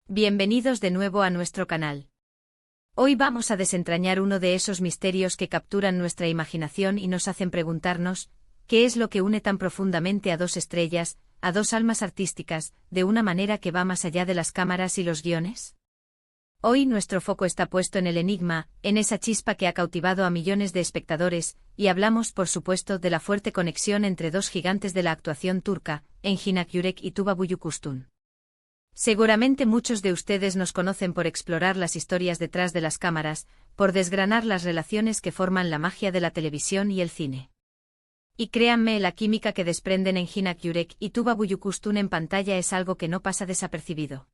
Bienvenidos de nuevo a nuestro canal. Hoy vamos a desentrañar uno de esos misterios que capturan nuestra imaginación y nos hacen preguntarnos, ¿qué es lo que une tan profundamente a dos estrellas, a dos almas artísticas, de una manera que va más allá de las cámaras y los guiones? Hoy nuestro foco está puesto en el enigma, en esa chispa que ha cautivado a millones de espectadores, y hablamos, por supuesto, de la fuerte conexión entre dos gigantes de la actuación turca, Engin Akyürek y Tuba Büyüküstün. Seguramente muchos de ustedes nos conocen por explorar las historias detrás de las cámaras, por desgranar las relaciones que forman la magia de la televisión y el cine. Y créanme, la química que desprenden Engin Akyürek y Tuba Büyüküstün en pantalla es algo que no pasa desapercibido.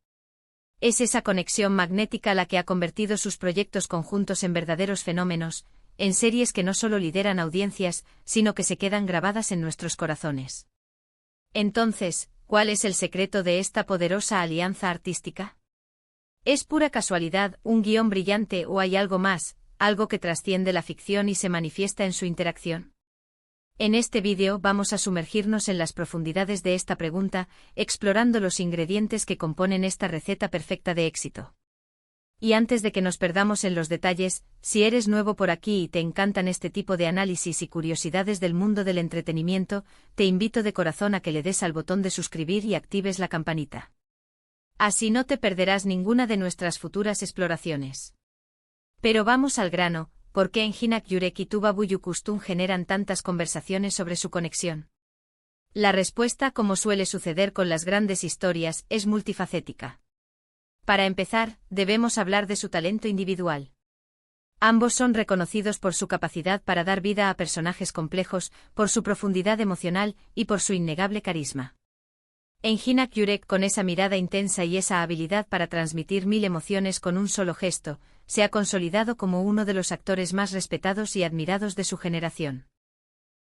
Es esa conexión magnética la que ha convertido sus proyectos conjuntos en verdaderos fenómenos, en series que no solo lideran audiencias, sino que se quedan grabadas en nuestros corazones. Entonces, ¿cuál es el secreto de esta poderosa alianza artística? ¿Es pura casualidad, un guión brillante o hay algo más, algo que trasciende la ficción y se manifiesta en su interacción? En este vídeo vamos a sumergirnos en las profundidades de esta pregunta, explorando los ingredientes que componen esta receta perfecta de éxito. Y antes de que nos perdamos en los detalles, si eres nuevo por aquí y te encantan este tipo de análisis y curiosidades del mundo del entretenimiento, te invito de corazón a que le des al botón de suscribir y actives la campanita. Así no te perderás ninguna de nuestras futuras exploraciones. Pero vamos al grano, ¿por qué Engin Akyürek y Tuba Büyüküstün generan tantas conversaciones sobre su conexión? La respuesta, como suele suceder con las grandes historias, es multifacética. Para empezar, debemos hablar de su talento individual. Ambos son reconocidos por su capacidad para dar vida a personajes complejos, por su profundidad emocional y por su innegable carisma. Engin Akyürek, con esa mirada intensa y esa habilidad para transmitir mil emociones con un solo gesto, se ha consolidado como uno de los actores más respetados y admirados de su generación.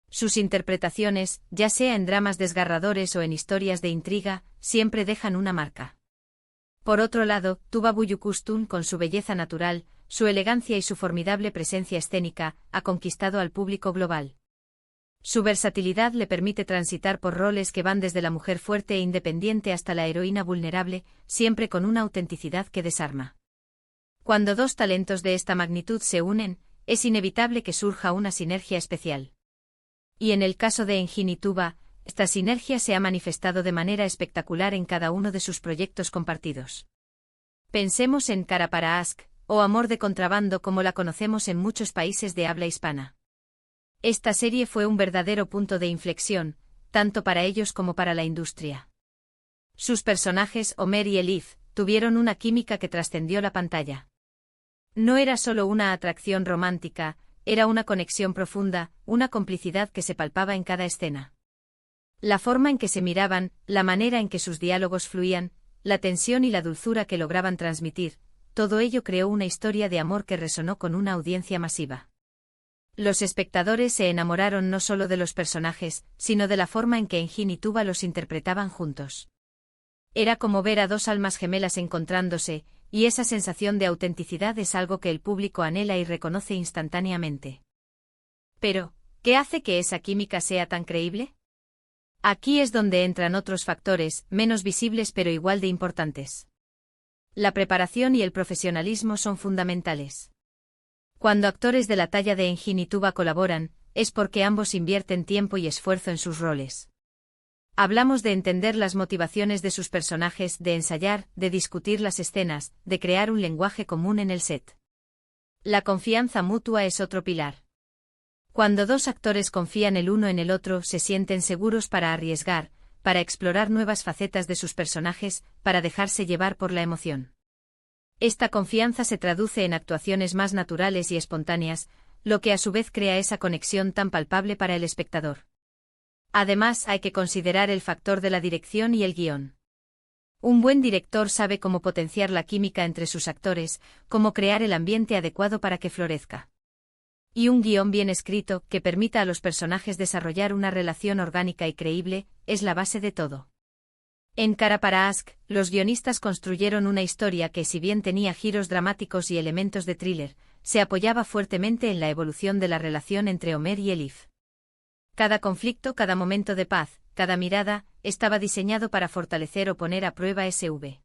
Sus interpretaciones, ya sea en dramas desgarradores o en historias de intriga, siempre dejan una marca. Por otro lado, Tuba Büyüküstün, con su belleza natural, su elegancia y su formidable presencia escénica, ha conquistado al público global. Su versatilidad le permite transitar por roles que van desde la mujer fuerte e independiente hasta la heroína vulnerable, siempre con una autenticidad que desarma. Cuando dos talentos de esta magnitud se unen, es inevitable que surja una sinergia especial. Y en el caso de Engin y Tuba, esta sinergia se ha manifestado de manera espectacular en cada uno de sus proyectos compartidos. Pensemos en Kara para Aşk, o Amor de contrabando como la conocemos en muchos países de habla hispana. Esta serie fue un verdadero punto de inflexión, tanto para ellos como para la industria. Sus personajes, Ömer y Elif, tuvieron una química que trascendió la pantalla. No era solo una atracción romántica, era una conexión profunda, una complicidad que se palpaba en cada escena. La forma en que se miraban, la manera en que sus diálogos fluían, la tensión y la dulzura que lograban transmitir, todo ello creó una historia de amor que resonó con una audiencia masiva. Los espectadores se enamoraron no solo de los personajes, sino de la forma en que Engin y Tuba los interpretaban juntos. Era como ver a dos almas gemelas encontrándose, y esa sensación de autenticidad es algo que el público anhela y reconoce instantáneamente. Pero, ¿qué hace que esa química sea tan creíble? Aquí es donde entran otros factores, menos visibles pero igual de importantes. La preparación y el profesionalismo son fundamentales. Cuando actores de la talla de Engin y Tuba colaboran, es porque ambos invierten tiempo y esfuerzo en sus roles. Hablamos de entender las motivaciones de sus personajes, de ensayar, de discutir las escenas, de crear un lenguaje común en el set. La confianza mutua es otro pilar. Cuando dos actores confían el uno en el otro, se sienten seguros para arriesgar, para explorar nuevas facetas de sus personajes, para dejarse llevar por la emoción. Esta confianza se traduce en actuaciones más naturales y espontáneas, lo que a su vez crea esa conexión tan palpable para el espectador. Además, hay que considerar el factor de la dirección y el guión. Un buen director sabe cómo potenciar la química entre sus actores, cómo crear el ambiente adecuado para que florezca. Y un guión bien escrito, que permita a los personajes desarrollar una relación orgánica y creíble, es la base de todo. En Kara para Aşk, los guionistas construyeron una historia que, si bien tenía giros dramáticos y elementos de thriller, se apoyaba fuertemente en la evolución de la relación entre Ömer y Elif. Cada conflicto, cada momento de paz, cada mirada, estaba diseñado para fortalecer o poner a prueba SV.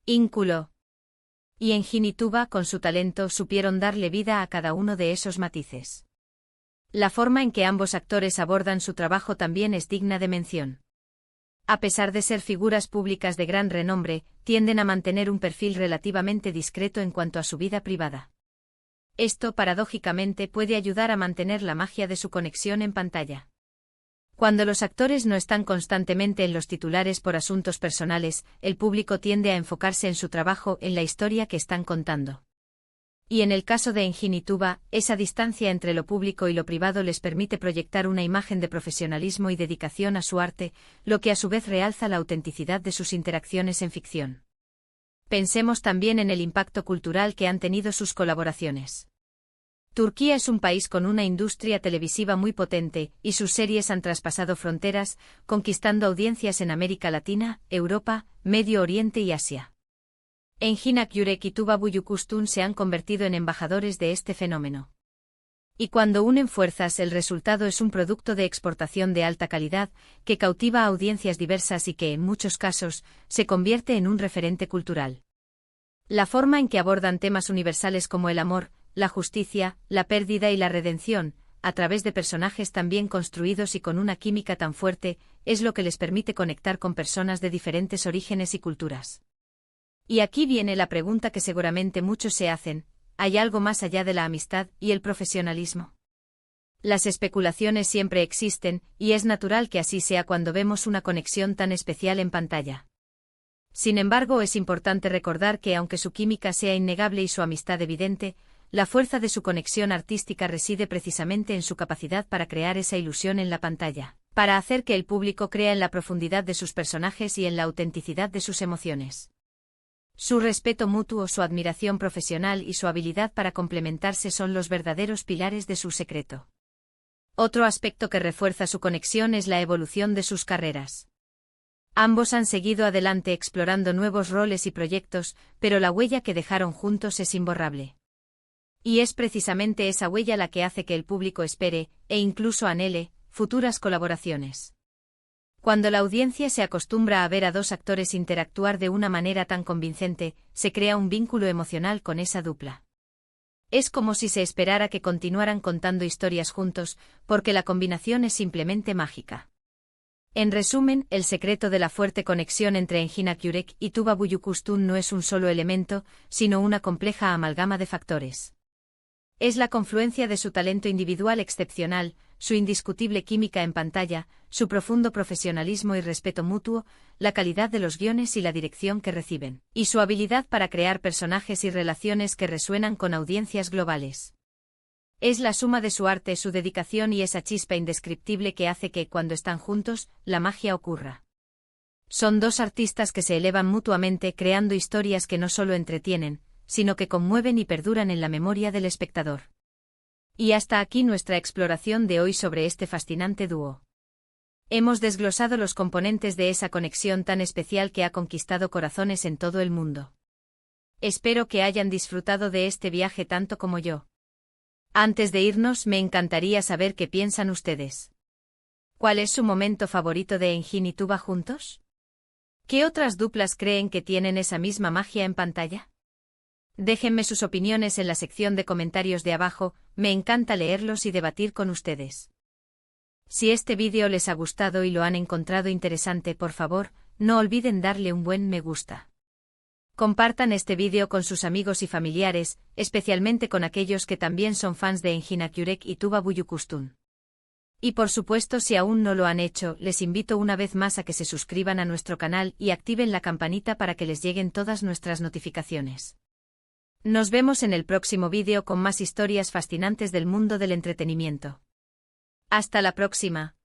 Ínculo y Engine y Tuba, con su talento, supieron darle vida a cada uno de esos matices. La forma en que ambos actores abordan su trabajo también es digna de mención. A pesar de ser figuras públicas de gran renombre, tienden a mantener un perfil relativamente discreto en cuanto a su vida privada. Esto, paradójicamente, puede ayudar a mantener la magia de su conexión en pantalla. Cuando los actores no están constantemente en los titulares por asuntos personales, el público tiende a enfocarse en su trabajo, en la historia que están contando. Y en el caso de Engine y Tuba, esa distancia entre lo público y lo privado les permite proyectar una imagen de profesionalismo y dedicación a su arte, lo que a su vez realza la autenticidad de sus interacciones en ficción. Pensemos también en el impacto cultural que han tenido sus colaboraciones. Turquía es un país con una industria televisiva muy potente, y sus series han traspasado fronteras, conquistando audiencias en América Latina, Europa, Medio Oriente y Asia. Engin Akyurek y Tuba Büyüküstün se han convertido en embajadores de este fenómeno. Y cuando unen fuerzas, el resultado es un producto de exportación de alta calidad, que cautiva a audiencias diversas y que, en muchos casos, se convierte en un referente cultural. La forma en que abordan temas universales como el amor, la justicia, la pérdida y la redención, a través de personajes tan bien construidos y con una química tan fuerte, es lo que les permite conectar con personas de diferentes orígenes y culturas. Y aquí viene la pregunta que seguramente muchos se hacen: ¿hay algo más allá de la amistad y el profesionalismo? Las especulaciones siempre existen, y es natural que así sea cuando vemos una conexión tan especial en pantalla. Sin embargo, es importante recordar que, aunque su química sea innegable y su amistad evidente, la fuerza de su conexión artística reside precisamente en su capacidad para crear esa ilusión en la pantalla, para hacer que el público crea en la profundidad de sus personajes y en la autenticidad de sus emociones. Su respeto mutuo, su admiración profesional y su habilidad para complementarse son los verdaderos pilares de su secreto. Otro aspecto que refuerza su conexión es la evolución de sus carreras. Ambos han seguido adelante explorando nuevos roles y proyectos, pero la huella que dejaron juntos es imborrable. Y es precisamente esa huella la que hace que el público espere, e incluso anhele, futuras colaboraciones. Cuando la audiencia se acostumbra a ver a dos actores interactuar de una manera tan convincente, se crea un vínculo emocional con esa dupla. Es como si se esperara que continuaran contando historias juntos, porque la combinación es simplemente mágica. En resumen, el secreto de la fuerte conexión entre Engin Akyurek y Tuba Büyüküstün no es un solo elemento, sino una compleja amalgama de factores. Es la confluencia de su talento individual excepcional, su indiscutible química en pantalla, su profundo profesionalismo y respeto mutuo, la calidad de los guiones y la dirección que reciben, y su habilidad para crear personajes y relaciones que resuenan con audiencias globales. Es la suma de su arte, su dedicación y esa chispa indescriptible que hace que, cuando están juntos, la magia ocurra. Son dos artistas que se elevan mutuamente, creando historias que no solo entretienen, sino que conmueven y perduran en la memoria del espectador. Y hasta aquí nuestra exploración de hoy sobre este fascinante dúo. Hemos desglosado los componentes de esa conexión tan especial que ha conquistado corazones en todo el mundo. Espero que hayan disfrutado de este viaje tanto como yo. Antes de irnos, me encantaría saber qué piensan ustedes. ¿Cuál es su momento favorito de Engin y Tuba juntos? ¿Qué otras duplas creen que tienen esa misma magia en pantalla? Déjenme sus opiniones en la sección de comentarios de abajo, me encanta leerlos y debatir con ustedes. Si este vídeo les ha gustado y lo han encontrado interesante, por favor, no olviden darle un buen me gusta. Compartan este vídeo con sus amigos y familiares, especialmente con aquellos que también son fans de Engin Akyurek y Tuba Büyüküstün. Y por supuesto, si aún no lo han hecho, les invito una vez más a que se suscriban a nuestro canal y activen la campanita para que les lleguen todas nuestras notificaciones. Nos vemos en el próximo vídeo con más historias fascinantes del mundo del entretenimiento. Hasta la próxima.